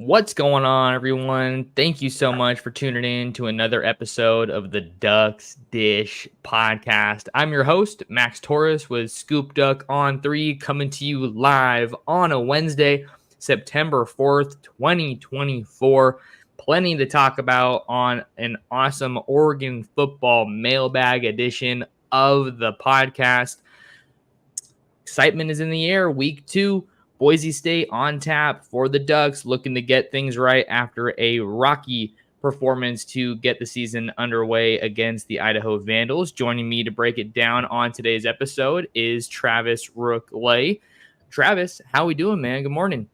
What's going on, everyone? Thank you so much for tuning in to another episode of the Ducks Dish podcast. I'm your host, Max Torres, with ScoopDuck on 3, coming to you live on a Wednesday, September 4th, 2024. Plenty to talk about on an awesome Oregon football mailbag edition of the podcast. Excitement is in the air. Week 2. Boise State on tap for the Ducks, looking to get things right after a rocky performance to get the season underway against the Idaho Vandals. Joining me to break it down on today's episode is Travis Rooke-Ley. Travis, how we doing, man? Good morning.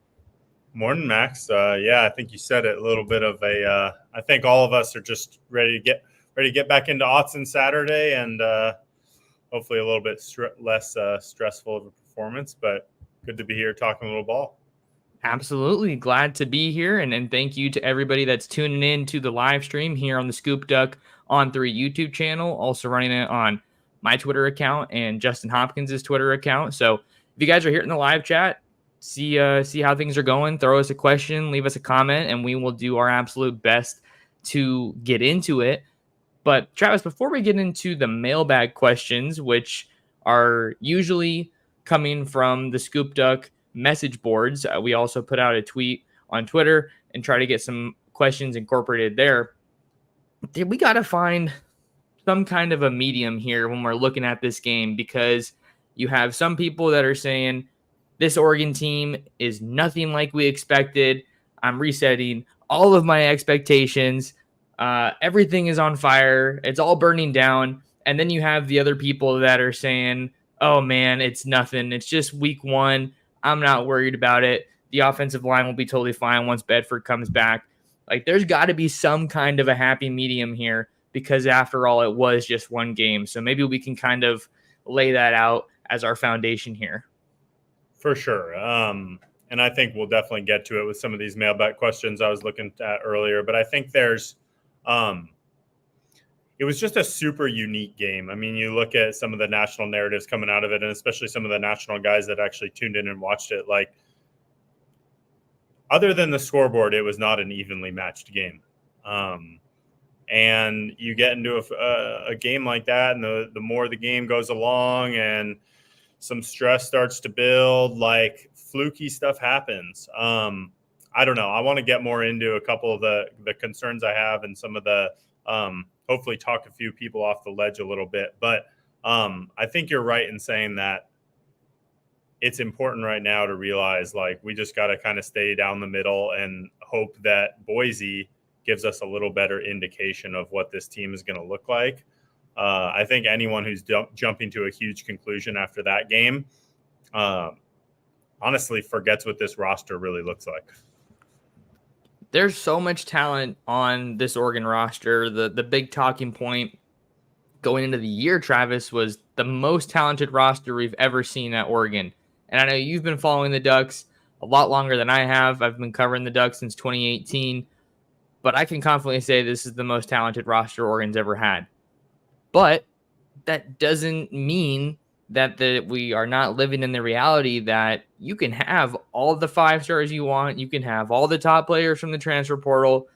Morning, Max. I think you said it. A little bit of a. I think all of us are just ready to get back into Autzen Saturday, and hopefully a little bit less stressful of a performance, but. Good to be here talking a little ball. Absolutely. Glad to be here. And thank you to everybody that's tuning in to the live stream here on the ScoopDuck on 3 YouTube channel. Also running it on my Twitter account and Justin Hopkins' Twitter account. So if you guys are here in the live chat, see how things are going, throw us a question, leave us a comment, and we will do our absolute best to get into it. But Travis, before we get into the mailbag questions, which are usually coming from the ScoopDuck message boards. We also put out a tweet on Twitter and try to get some questions incorporated there. We got to find some kind of a medium here when we're looking at this game, because you have some people that are saying this Oregon team is nothing like we expected. I'm resetting all of my expectations. Everything is on fire. It's all burning down. And then you have the other people that are saying, oh, man, it's nothing. It's just week 1. I'm not worried about it. The offensive line will be totally fine once Bedford comes back. Like, there's got to be some kind of a happy medium here, because after all, it was just one game. So maybe we can kind of lay that out as our foundation here. For sure. And I think we'll definitely get to it with some of these mailbag questions I was looking at earlier. But I think there's it was just a super unique game. I mean, you look at some of the national narratives coming out of it, and especially some of the national guys that actually tuned in and watched it. Like, other than the scoreboard, it was not an evenly matched game. And you get into a game like that, and the more the game goes along and some stress starts to build, like, fluky stuff happens. I don't know. I want to get more into a couple of the concerns I have and some of the hopefully talk a few people off the ledge a little bit. But I think you're right in saying that it's important right now to realize, like, we just got to kind of stay down the middle and hope that Boise gives us a little better indication of what this team is going to look like. I think anyone who's jumping to a huge conclusion after that game honestly forgets what this roster really looks like. There's so much talent on this Oregon roster. The big talking point going into the year, Travis, was the most talented roster we've ever seen at Oregon. And I know you've been following the Ducks a lot longer than I have. I've been covering the Ducks since 2018. But I can confidently say this is the most talented roster Oregon's ever had. But that doesn't mean that we are not living in the reality that you can have all the 5 stars you want. You can have all the top players from the transfer portal.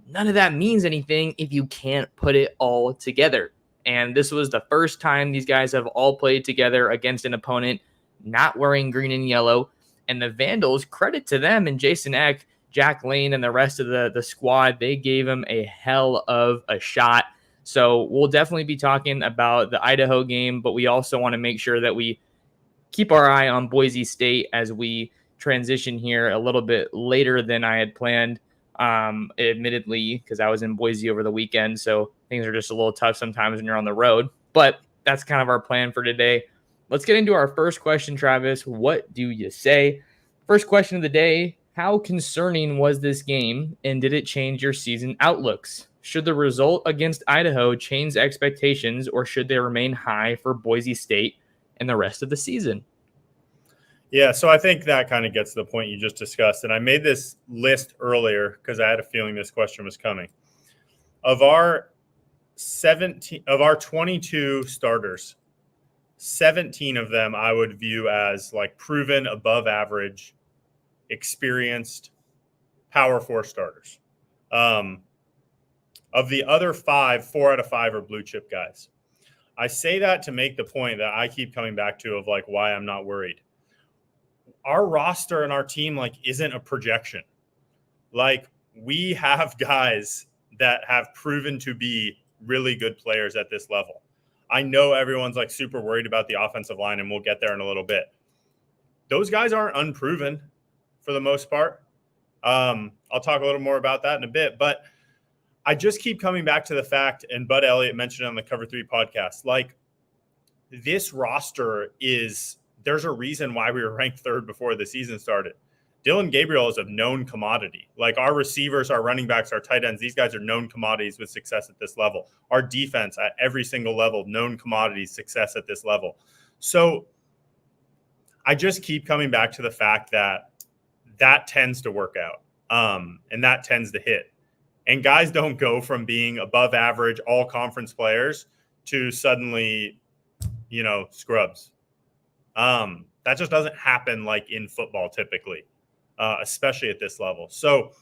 None of that means anything if you can't put it all together. And this was the first time these guys have all played together against an opponent not wearing green and yellow. And the Vandals, credit to them and Jason Eck, Jack Lane, and the rest of the squad, they gave him a hell of a shot. So we'll definitely be talking about the Idaho game, but we also want to make sure that we keep our eye on Boise State as we transition here a little bit later than I had planned, admittedly, because I was in Boise over the weekend. So things are just a little tough sometimes when you're on the road. But that's kind of our plan for today. Let's get into our first question, Travis. What do you say? First question of the day: how concerning was this game, and did it change your season outlooks? Should the result against Idaho change expectations, or should they remain high for Boise State and the rest of the season? Yeah, so I think that kind of gets to the point you just discussed. And I made this list earlier because I had a feeling this question was coming. Of our 22 starters, 17 of them I would view as like proven above average, experienced, Power 4 starters. Of the other 5, 4 out of 5 are blue chip guys. I say that to make the point that I keep coming back to of like why I'm not worried. Our roster and our team like isn't a projection. Like we have guys that have proven to be really good players at this level. I know everyone's like super worried about the offensive line, and we'll get there in a little bit. Those guys aren't unproven for the most part. I'll talk a little more about that in a bit, but I just keep coming back to the fact, and Bud Elliott mentioned it on the Cover 3 podcast, like this roster is, there's a reason why we were ranked 3rd before the season started. Dillon Gabriel is a known commodity. Like our receivers, our running backs, our tight ends, these guys are known commodities with success at this level. Our defense at every single level, known commodities, success at this level. So I just keep coming back to the fact that that tends to work out, and that tends to hit. And guys don't go from being above average all conference players to suddenly, scrubs. That just doesn't happen like in football typically, especially at this level. So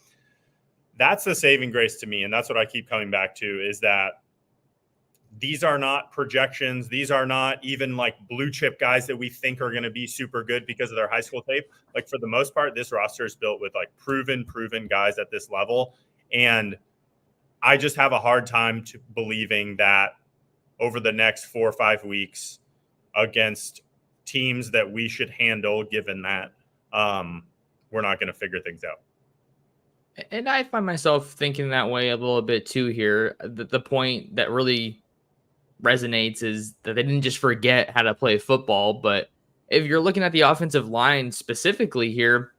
that's the saving grace to me. And that's what I keep coming back to, is that these are not projections. These are not even like blue chip guys that we think are going to be super good because of their high school tape. Like for the most part, this roster is built with like proven guys at this level. And I just have a hard time believing that over the next 4 or 5 weeks against teams that we should handle, given that we're not going to figure things out. And I find myself thinking that way a little bit too here. The point that really resonates is that they didn't just forget how to play football, but if you're looking at the offensive line specifically here,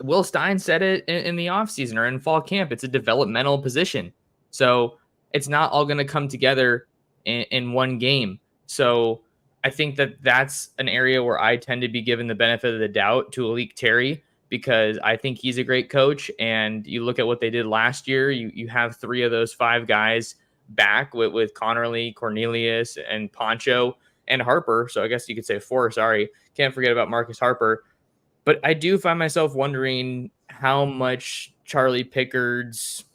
Will Stein said it in the offseason or in fall camp. It's a developmental position. So it's not all going to come together in one game. So I think that that's an area where I tend to be given the benefit of the doubt to Alik Terry, because I think he's a great coach. And you look at what they did last year, you have 3 of those 5 guys back with Connerly, Cornelius, and Poncho and Harper. So I guess you could say 4, sorry. Can't forget about Marcus Harper. But I do find myself wondering how much Charlie Pickard's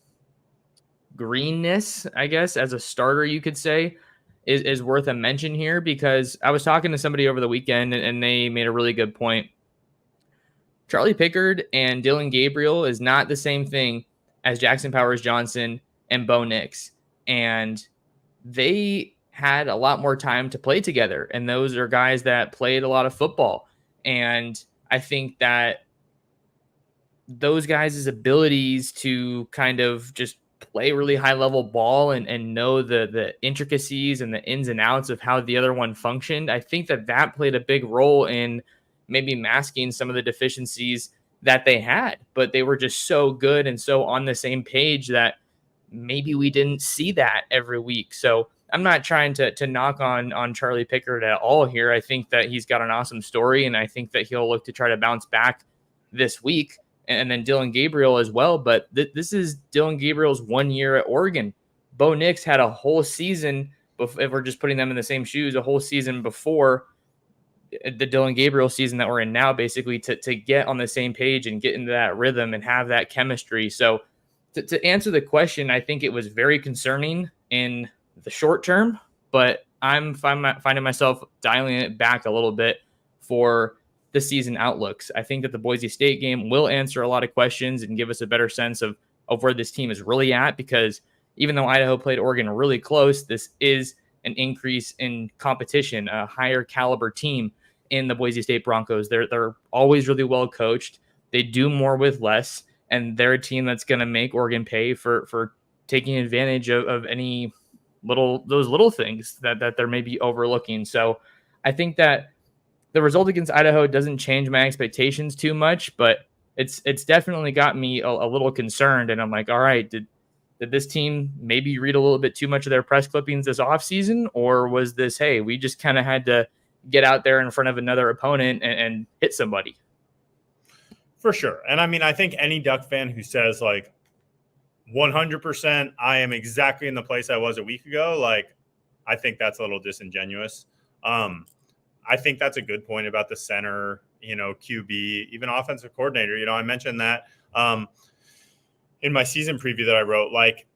greenness, I guess, as a starter, you could say, is worth a mention here, because I was talking to somebody over the weekend and they made a really good point. Charlie Pickard and Dillon Gabriel is not the same thing as Jackson Powers Johnson and Bo Nix. And they had a lot more time to play together. And those are guys that played a lot of football. And I think that those guys' abilities to kind of just play really high level ball and know the intricacies and the ins and outs of how the other one functioned, I think that played a big role in maybe masking some of the deficiencies that they had. But they were just so good and so on the same page that maybe we didn't see that every week. So I'm not trying to knock on Charlie Pickard at all here. I think that he's got an awesome story, and I think that he'll look to try to bounce back this week. And then Dillon Gabriel as well. But this is Dillon Gabriel's 1 year at Oregon. Bo Nix had a whole season, if we're just putting them in the same shoes, a whole season before the Dillon Gabriel season that we're in now, basically to get on the same page and get into that rhythm and have that chemistry. So to answer the question, I think it was very concerning in the short term, but I'm finding myself dialing it back a little bit for the season outlooks. I think that the Boise State game will answer a lot of questions and give us a better sense of where this team is really at, because even though Idaho played Oregon really close, this is an increase in competition, a higher caliber team in the Boise State Broncos. They're always really well coached. They do more with less, and they're a team that's going to make Oregon pay for taking advantage of any those little things that they're maybe overlooking. So I think that the result against Idaho doesn't change my expectations too much, but it's definitely got me a little concerned. And I'm like, all right, did this team maybe read a little bit too much of their press clippings this offseason? Or was this, hey, we just kind of had to get out there in front of another opponent and hit somebody? For sure. And I mean, I think any Duck fan who says like 100%, I am exactly in the place I was a week ago, like, I think that's a little disingenuous. I think that's a good point about the center, QB, even offensive coordinator. I mentioned that. in my season preview that I wrote, like,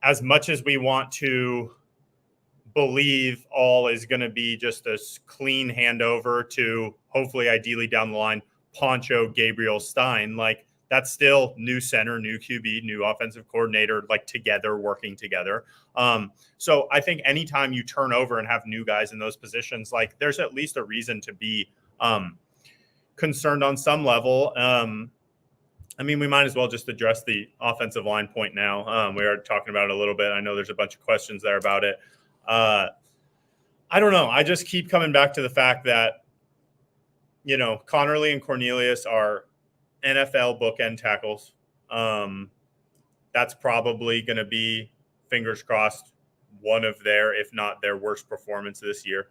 as much as we want to believe all is going to be just a clean handover to hopefully, ideally down the line, Poncho, Gabriel, Stein, like, that's still new center, new QB, new offensive coordinator, like together, working together. So I think anytime you turn over and have new guys in those positions, like, there's at least a reason to be concerned on some level. I mean, we might as well just address the offensive line point now. We are talking about it a little bit. I know there's a bunch of questions there about it. I don't know. I just keep coming back to the fact that, you know, Connerly and Cornelius are NFL bookend tackles. That's probably going to be, fingers crossed, one of their, if not their worst performance this year.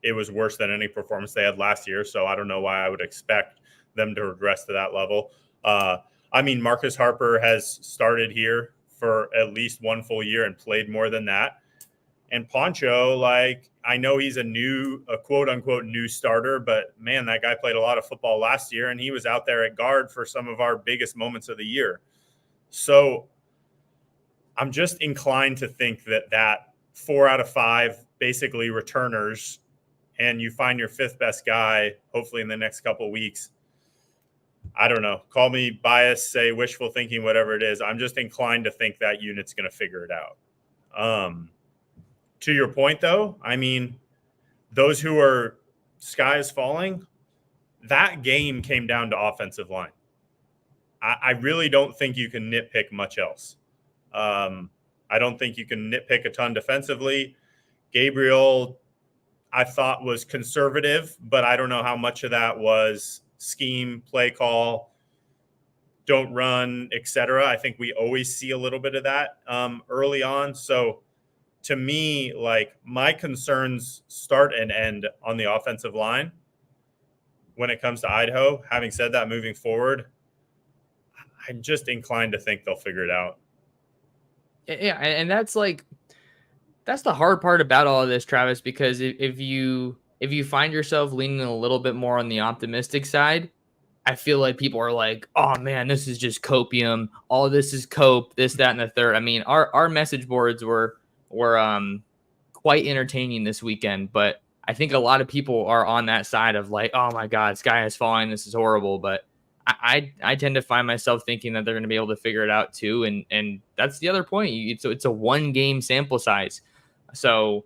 It was worse than any performance they had last year, so I don't know why I would expect them to regress to that level. I mean, Marcus Harper has started here for at least one full year and played more than that. And Poncho, like, I know he's a quote unquote new starter, but man, that guy played a lot of football last year and he was out there at guard for some of our biggest moments of the year. So I'm just inclined to think that 4 out of 5 basically returners, and you find your 5th best guy, hopefully in the next couple of weeks. I don't know. Call me biased, say wishful thinking, whatever it is. I'm just inclined to think that unit's going to figure it out. To your point, though, I mean, those who are sky is falling, that game came down to offensive line. I really don't think you can nitpick much else. I don't think you can nitpick a ton defensively. Gabriel, I thought, was conservative, but I don't know how much of that was scheme, play call, don't run, etc. I think we always see a little bit of that early on. So to me, like, my concerns start and end on the offensive line when it comes to Idaho. Having said that, moving forward, I'm just inclined to think they'll figure it out. Yeah, and that's the hard part about all of this, Travis, because if you find yourself leaning a little bit more on the optimistic side, I feel like people are like, oh man, this is just copium. All this is cope, this, that, and the third. I mean, our message boards were quite entertaining this weekend, but I think a lot of people are on that side of like, oh my God, sky is falling, this is horrible. But I tend to find myself thinking that they're going to be able to figure it out too, and that's the other point. It's a 1 game sample size, so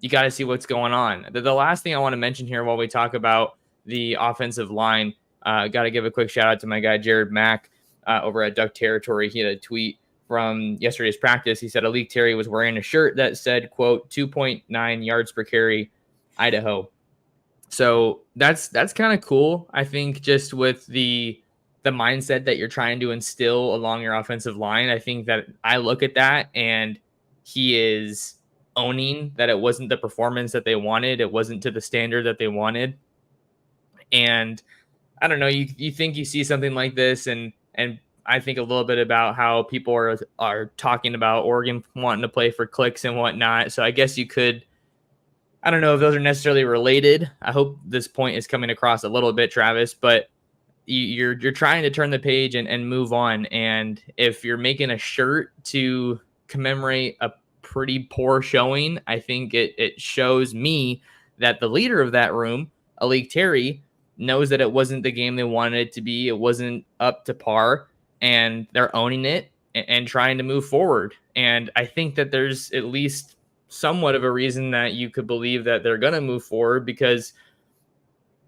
you got to see what's going on. The last thing I want to mention here while we talk about the offensive line, got to give a quick shout out to my guy Jared Mack over at Duck Territory. He had a tweet from yesterday's practice. He said Alik Terry was wearing a shirt that said, quote, 2.9 yards per carry, Idaho. So that's kind of cool. I think just with the mindset that you're trying to instill along your offensive line, I think that I look at that and he is owning that it wasn't the performance that they wanted. It wasn't to the standard that they wanted. And I don't know, you think you see something like this, and I think a little bit about how people are talking about Oregon wanting to play for clicks and whatnot. So I guess you could, I don't know if those are necessarily related. I hope this point is coming across a little bit, Travis, but you're trying to turn the page and move on. And if you're making a shirt to commemorate a pretty poor showing, I think it shows me that the leader of that room, Alik Terry, knows that it wasn't the game they wanted it to be. It wasn't up to par, and they're owning it and trying to move forward. And I think that there's at least somewhat of a reason that you could believe that they're going to move forward, because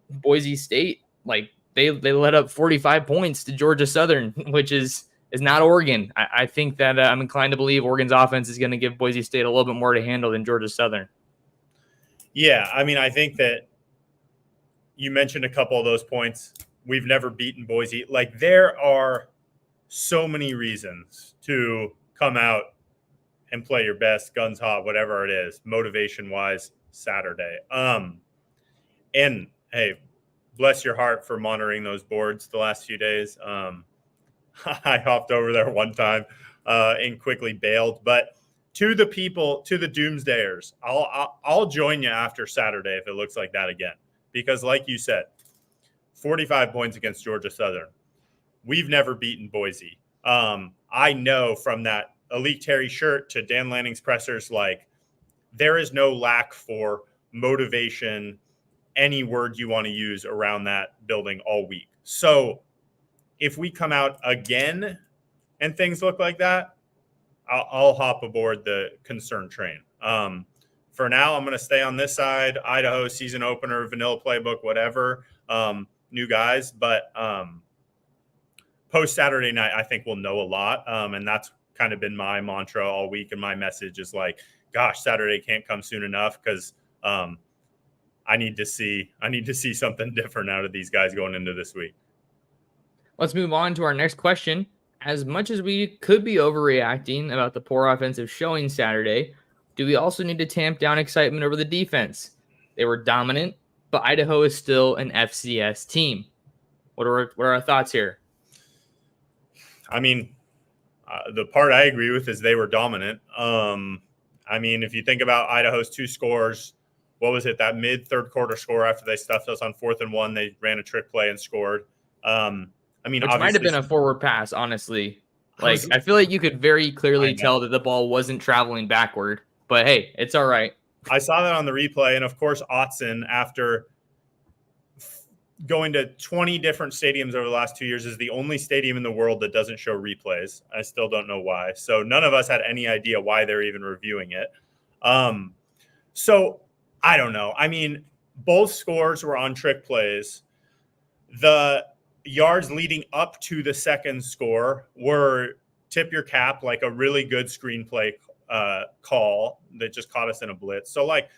Boise State, like, they let up 45 points to Georgia Southern, which is not Oregon. I think that I'm inclined to believe Oregon's offense is going to give Boise State a little bit more to handle than Georgia Southern. Yeah, I mean, I think that you mentioned a couple of those points. We've never beaten Boise. Like, there are so many reasons to come out and play your best, guns hot, whatever it is, motivation-wise, Saturday. And, hey, bless your heart for monitoring those boards the last few days. I hopped over there one time and quickly bailed. But to the people, to the doomsdayers, I'll join you after Saturday if it looks like that again. Because like you said, 45 points against Georgia Southern. we've never beaten Boise. I know from that Elite Terry shirt to Dan Lanning's pressers, like there is no lack for motivation, any word you want to use around that building all week. So if we come out again and things look like that, I'll hop aboard the concern train. For now, I'm going to stay on this side. Idaho season opener, vanilla playbook, whatever. New guys, but post Saturday night, I think we'll know a lot, and that's kind of been my mantra all week. And my message is like, gosh, Saturday can't come soon enough because I need to see something different out of these guys going into this week. Let's move on to our next question. As much as we could be overreacting about the poor offensive showing Saturday, do we also need to tamp down excitement over the defense? They were dominant, but Idaho is still an FCS team. What are our thoughts here? I mean, the part I agree with is they were dominant. I mean, if you think about Idaho's 2 scores, what was it? That mid third quarter score after they stuffed us on 4th and 1, they ran a trick play and scored. I mean, which might have been a forward pass, honestly. I feel like you could very clearly tell that the ball wasn't traveling backward. But hey, it's all right. I saw that on the replay, and of course, Autzen, after going to 20 different stadiums over the last 2 years, is the only stadium in the world that doesn't show replays. I still don't know why. So none of us had any idea why they're even reviewing it. So I don't know. I mean, both scores were on trick plays. The yards leading up to the second score were tip your cap, like a really good screenplay call that just caught us in a blitz. So like,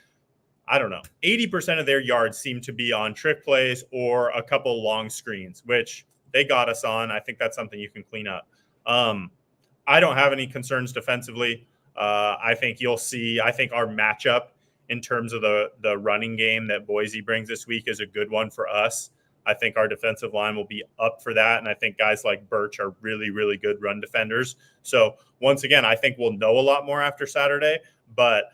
I don't know, 80% of their yards seem to be on trick plays or a couple long screens, which they got us on. I think that's something you can clean up. I don't have any concerns defensively. I think you'll see, I think our matchup in terms of the running game that Boise brings this week is a good one for us. I think our defensive line will be up for that. And I think guys like Birch are really, really good run defenders. So once again, I think we'll know a lot more after Saturday, but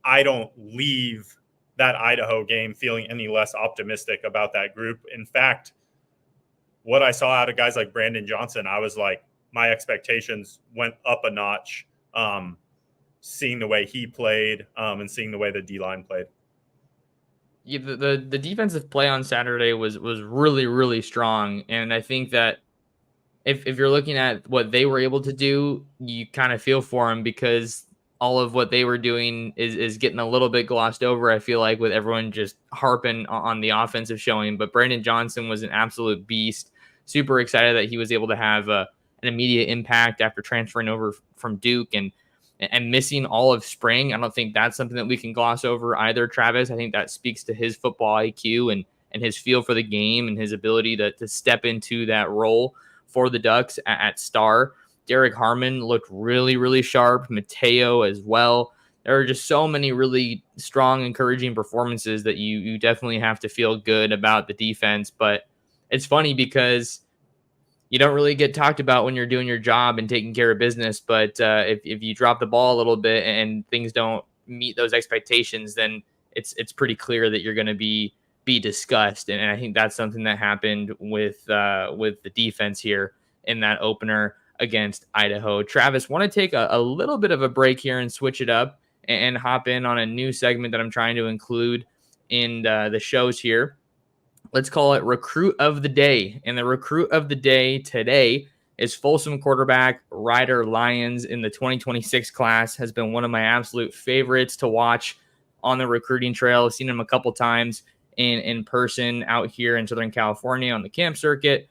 I don't leave that Idaho game feeling any less optimistic about that group. In fact, what I saw out of guys like Brandon Johnson, I was like, my expectations went up a notch, seeing the way he played and seeing the way the D-line played. Yeah, the defensive play on Saturday was really, really strong. And I think that if you're looking at what they were able to do, you kind of feel for them because all of what they were doing is getting a little bit glossed over, I feel like, with everyone just harping on the offensive showing. But Brandon Johnson was an absolute beast. Super excited that he was able to have an immediate impact after transferring over from Duke and missing all of spring. I don't think that's something that we can gloss over either, Travis. I think that speaks to his football IQ and his feel for the game and his ability to step into that role for the Ducks at star. Derek Harmon looked really, really sharp. Mateo as well. There are just so many really strong, encouraging performances that you definitely have to feel good about the defense. But it's funny because you don't really get talked about when you're doing your job and taking care of business. But if you drop the ball a little bit and things don't meet those expectations, then it's pretty clear that you're going to be discussed. And I think that's something that happened with the defense here in that opener against Idaho. Travis, want to take a little bit of a break here and switch it up and hop in on a new segment that I'm trying to include in the shows here. Let's call it Recruit of the Day. And the Recruit of the Day today is Folsom quarterback Ryder Lyons in the 2026 class. Has been one of my absolute favorites to watch on the recruiting trail. I've seen him a couple times in person out here in Southern California on the camp circuit.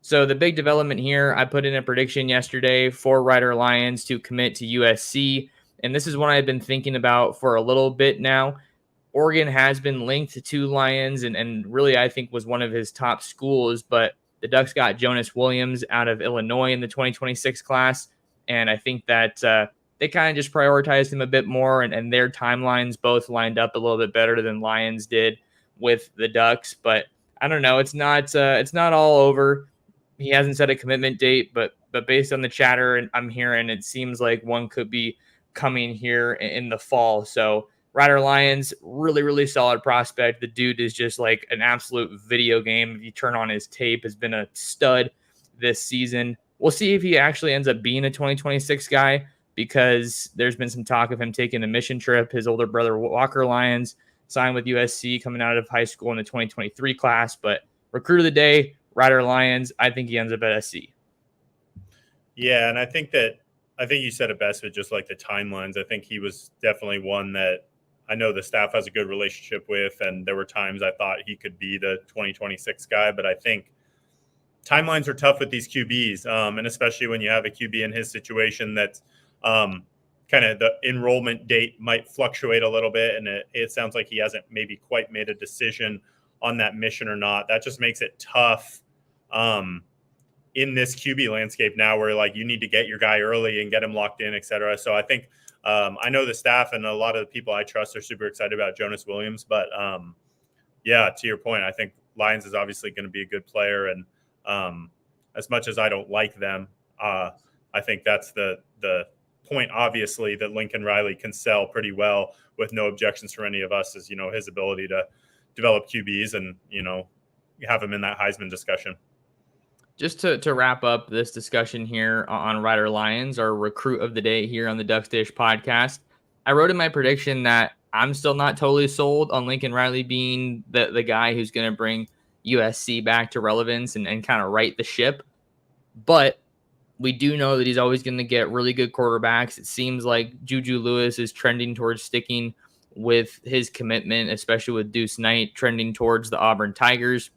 So the big development here, I put in a prediction yesterday for Ryder Lyons to commit to USC. And this is one I've been thinking about for a little bit now. Oregon has been linked to Lyons and really I think was one of his top schools, but the Ducks got Jonas Williams out of Illinois in the 2026 class. And I think that they kind of just prioritized him a bit more and their timelines both lined up a little bit better than Lyons did with the Ducks. But I don't know. It's not all over. He hasn't set a commitment date, but based on the chatter I'm hearing, it seems like one could be coming here in the fall. So Ryder Lyons, really, really solid prospect. The dude is just like an absolute video game. If you turn on his tape, has been a stud. this season. We'll see if he actually ends up being a 2026 guy, because there's been some talk of him taking a mission trip. His older brother, Walker Lyons, signed with USC coming out of high school in the 2023 class. But recruit of the day, Ryder Lyons, I think he ends up at SC. Yeah, and I think you said it best with just like the timelines. I think he was definitely one that I know the staff has a good relationship with, and there were times I thought he could be the 2026 guy, but I think timelines are tough with these QBs, and especially when you have a QB in his situation that's kind of the enrollment date might fluctuate a little bit, and it sounds like he hasn't maybe quite made a decision on that mission or not. That just makes it tough in this QB landscape now, where like you need to get your guy early and get him locked in, et cetera. So I think I know the staff and a lot of the people I trust are super excited about Jonas Williams, but yeah, to your point, I think Lyons is obviously going to be a good player, and as much as I don't like them, I think that's the point, obviously, that Lincoln Riley can sell pretty well with no objections from any of us, is, his ability to develop QBs and, have him in that Heisman discussion. Just to wrap up this discussion here on Ryder Lyons, our recruit of the day here on the Ducks Dish podcast, I wrote in my prediction that I'm still not totally sold on Lincoln Riley being the guy who's going to bring USC back to relevance and kind of right the ship. But we do know that he's always going to get really good quarterbacks. It seems like Juju Lewis is trending towards sticking with his commitment, especially with Deuce Knight trending towards the Auburn Tigers.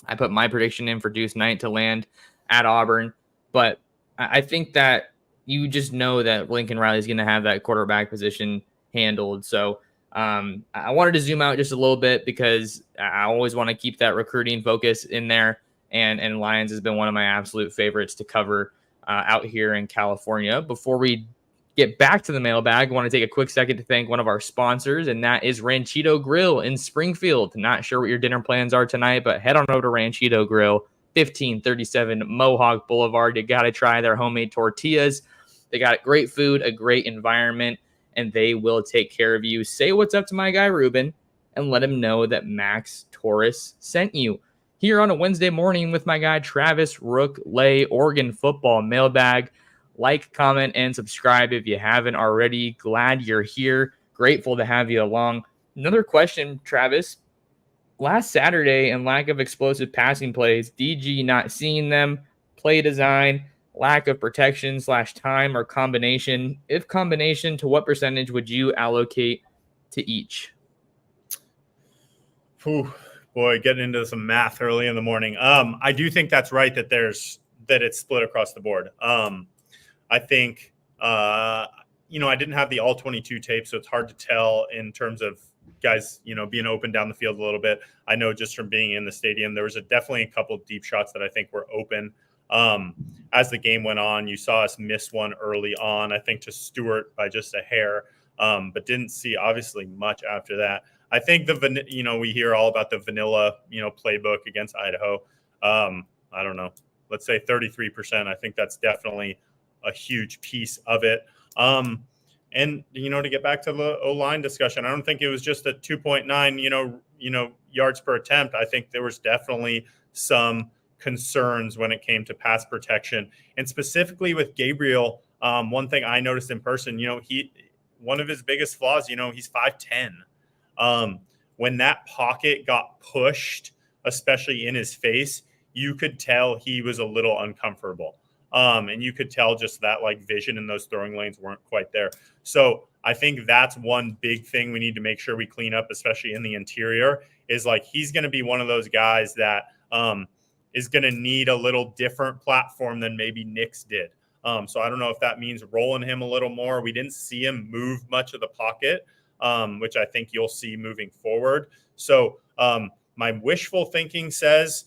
I put my prediction in for Deuce Knight to land at Auburn, but I think that you just know that Lincoln Riley is going to have that quarterback position handled. So I wanted to zoom out just a little bit because I always want to keep that recruiting focus in there. And Lyons has been one of my absolute favorites to cover out here in California. Before we get back to the mailbag, I want to take a quick second to thank one of our sponsors, and that is Ranchito Grill in Springfield. Not sure what your dinner plans are tonight, but head on over to Ranchito Grill, 1537 Mohawk Boulevard. You got to try their homemade tortillas. They got great food, a great environment, and they will take care of you. Say what's up to my guy Ruben and let him know that Max Torres sent you. Here on a Wednesday morning with my guy Travis, Rooke-Ley, Oregon football mailbag. Like, comment, and subscribe if you haven't already. Glad you're here. Grateful to have you along. Another question, Travis. Last Saturday, and lack of explosive passing plays, DG not seeing them, play design, lack of protection / time, or combination. If combination, to what percentage would you allocate to each? Whew, boy, getting into some math early in the morning. I do think that's right that it's split across the board. I think, I didn't have the all 22 tape, so it's hard to tell in terms of guys, being open down the field a little bit. I know just from being in the stadium, there was definitely a couple of deep shots that I think were open. As the game went on, you saw us miss one early on, I think to Stewart by just a hair, but didn't see obviously much after that. I think we hear all about the vanilla, playbook against Idaho. I don't know, let's say 33%. I think that's definitely a huge piece of it. And, to get back to the O-line discussion, I don't think it was just a 2.9, yards per attempt. I think there was definitely some concerns when it came to pass protection, and specifically with Gabriel. One thing I noticed in person, one of his biggest flaws, he's 5'10". When that pocket got pushed, especially in his face, you could tell he was a little uncomfortable. And you could tell just that vision in those throwing lanes weren't quite there. So I think that's one big thing we need to make sure we clean up, especially in the interior, is he's going to be one of those guys that is going to need a little different platform than maybe Nick's did. So I don't know if that means rolling him a little more. We didn't see him move much of the pocket, which I think you'll see moving forward. So my wishful thinking says,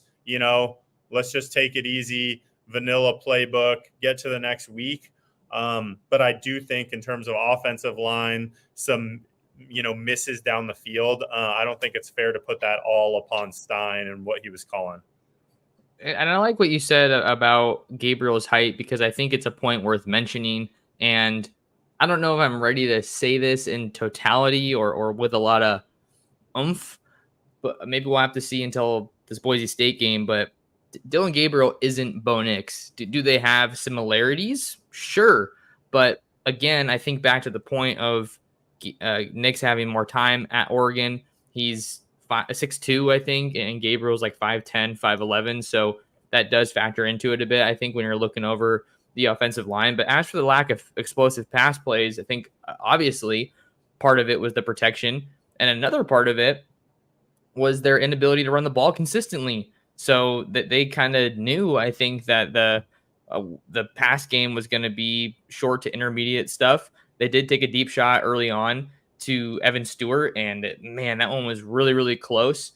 let's just take it easy. Vanilla playbook, get to the next week. But I do think in terms of offensive line, some, misses down the field. I don't think it's fair to put that all upon Stein and what he was calling. And I like what you said about Gabriel's height, because I think it's a point worth mentioning. And I don't know if I'm ready to say this in totality or with a lot of oomph, but maybe we'll have to see until this Boise State game. But Dylan Gabriel isn't Bo Nix. Do they have similarities? Sure. But again, I think back to the point of Nix having more time at Oregon. He's 6'2", I think, and Gabriel's like 5'10", 5'11". So that does factor into it a bit, I think, when you're looking over the offensive line. But as for the lack of explosive pass plays, I think obviously part of it was the protection. And another part of it was their inability to run the ball consistently. So that they kind of knew, I think, that the pass game was going to be short to intermediate stuff. They did take a deep shot early on to Evan Stewart, and man, that one was really, really close.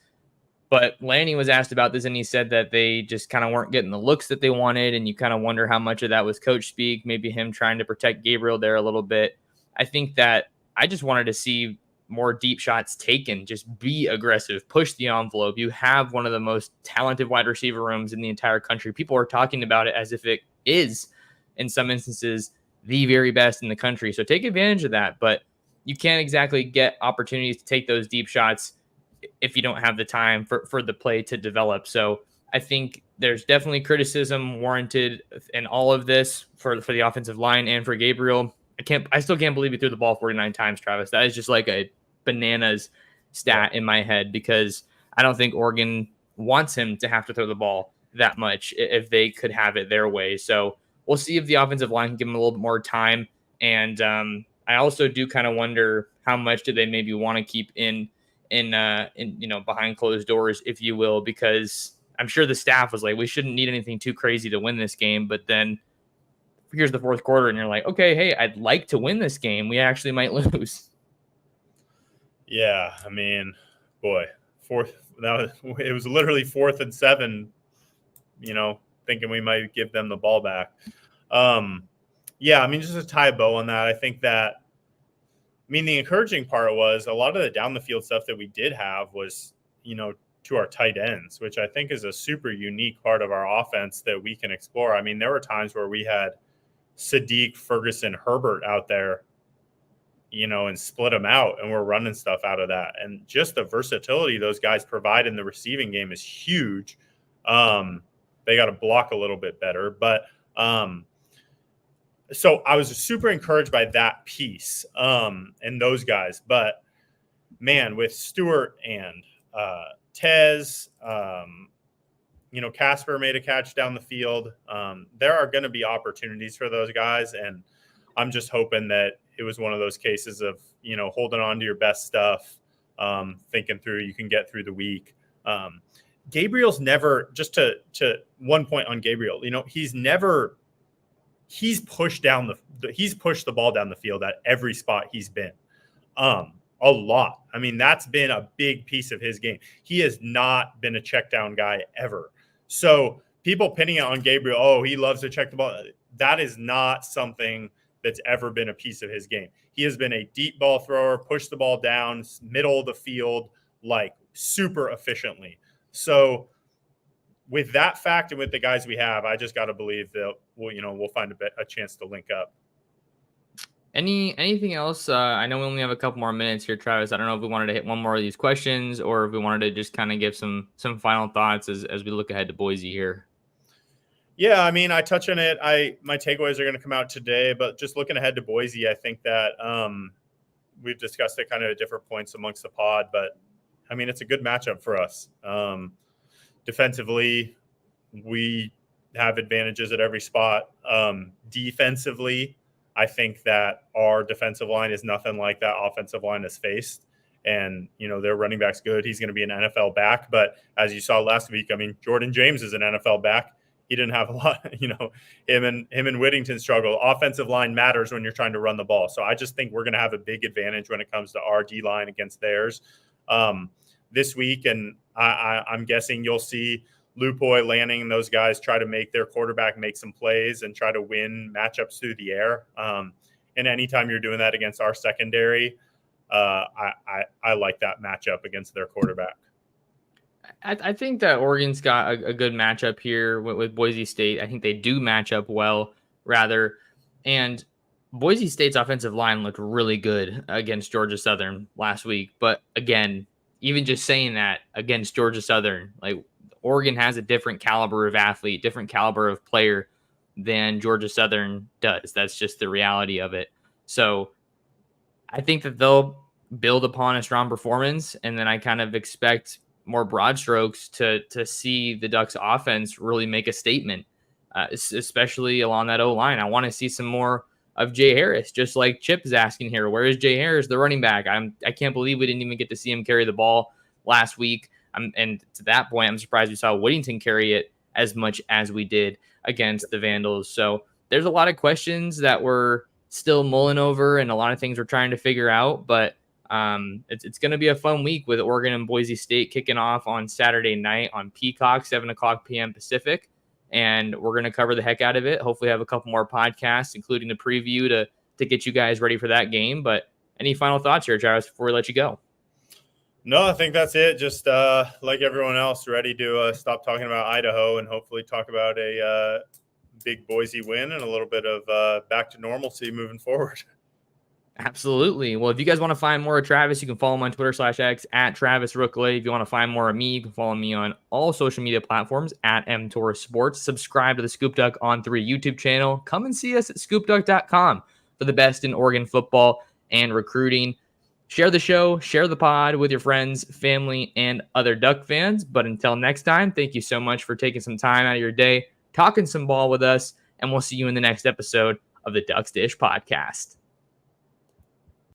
But Lanny was asked about this, and he said that they just kind of weren't getting the looks that they wanted, and you kind of wonder how much of that was coach speak, maybe him trying to protect Gabriel there a little bit. I think that I just wanted to see more deep shots taken, just be aggressive, push the envelope. You have one of the most talented wide receiver rooms in the entire country. People are talking about it as if it is, in some instances, the very best in the country. So take advantage of that, but you can't exactly get opportunities to take those deep shots if you don't have the time for the play to develop. So I think there's definitely criticism warranted in all of this for the offensive line and for Gabriel. I still can't believe he threw the ball 49 times, Travis. That is just like a bananas stat in my head, because I don't think Oregon wants him to have to throw the ball that much if they could have it their way. So we'll see if the offensive line can give him a little bit more time. And I also do kind of wonder how much do they maybe want to keep in behind closed doors, if you will, because I'm sure the staff was like, we shouldn't need anything too crazy to win this game. But then here's the fourth quarter and you're like, okay, hey, I'd like to win this game. We actually might lose. Yeah, I mean, boy, it was literally 4th and 7, thinking we might give them the ball back. Yeah, I mean, just to tie a bow on that, I think that, the encouraging part was a lot of the down the field stuff that we did have was, to our tight ends, which I think is a super unique part of our offense that we can explore. I mean, there were times where we had Sadiq, Ferguson, Herbert out there, and split them out, and we're running stuff out of that. And just the versatility those guys provide in the receiving game is huge. They got to block a little bit better, but so I was super encouraged by that piece and those guys. But man, with Stewart and Tez, Casper made a catch down the field. There are going to be opportunities for those guys, and I'm just hoping that it was one of those cases of, holding on to your best stuff, thinking through you can get through the week. Gabriel's never, just to 1 point on Gabriel, he's pushed the ball down the field at every spot he's been. A lot. I mean, that's been a big piece of his game. He has not been a check down guy ever. So people pinning it on Gabriel, oh, he loves to check the ball. That is not something that's ever been a piece of his game. He has been a deep ball thrower, push the ball down, middle of the field, like super efficiently. So with that fact and with the guys we have, I just got to believe that we'll find a chance to link up. Anything else? I know we only have a couple more minutes here, Travis. I don't know if we wanted to hit one more of these questions or if we wanted to just kind of give some final thoughts as we look ahead to Boise here. Yeah, I mean, I touch on it. My takeaways are going to come out today, but just looking ahead to Boise, I think that we've discussed it kind of at different points amongst the pod, but I mean, it's a good matchup for us. Defensively, we have advantages at every spot. Defensively, I think that our defensive line is nothing like that offensive line has faced. And, their running back's good. He's going to be an NFL back. But as you saw last week, I mean, Jordan James is an NFL back. He didn't have a lot, him and Whittington struggle. Offensive line matters when you're trying to run the ball. So I just think we're going to have a big advantage when it comes to our D line against theirs this week. And I'm guessing you'll see Lupoy, Lanning, and those guys try to make their quarterback make some plays and try to win matchups through the air. And anytime you're doing that against our secondary, I like that matchup against their quarterback. I think that Oregon's got a good matchup here with Boise State. I think they do match up well, rather. And Boise State's offensive line looked really good against Georgia Southern last week. But again, even just saying that against Georgia Southern, like Oregon has a different caliber of athlete, different caliber of player than Georgia Southern does. That's just the reality of it. So I think that they'll build upon a strong performance, and then I kind of expect more broad strokes to see the Ducks offense really make a statement, especially along that O-line. I want to see some more of Jay Harris, just like Chip is asking here. Where is Jay Harris, the running back? I can't believe we didn't even get to see him carry the ball last week. And to that point, I'm surprised we saw Whittington carry it as much as we did against the Vandals. So there's a lot of questions that we're still mulling over and a lot of things we're trying to figure out. But it's going to be a fun week with Oregon and Boise State kicking off on Saturday night on Peacock, 7:00 p.m. Pacific. And we're going to cover the heck out of it. Hopefully have a couple more podcasts, including the preview to get you guys ready for that game. But any final thoughts here, Travis, before we let you go? No, I think that's it. Just like everyone else, ready to stop talking about Idaho and hopefully talk about a big Boise win and a little bit of back to normalcy moving forward. Absolutely. Well, if you guys want to find more of Travis, you can follow him on Twitter/X at Travis Rooke-Ley. If you want to find more of me, you can follow me on all social media platforms at mtorres sports. Subscribe to the ScoopDuck on 3 YouTube channel. Come and see us at ScoopDuck.com for the best in Oregon football and recruiting. Share the show, share the pod with your friends, family, and other Duck fans. But until next time, thank you so much for taking some time out of your day, talking some ball with us, and we'll see you in the next episode of the Ducks Dish podcast.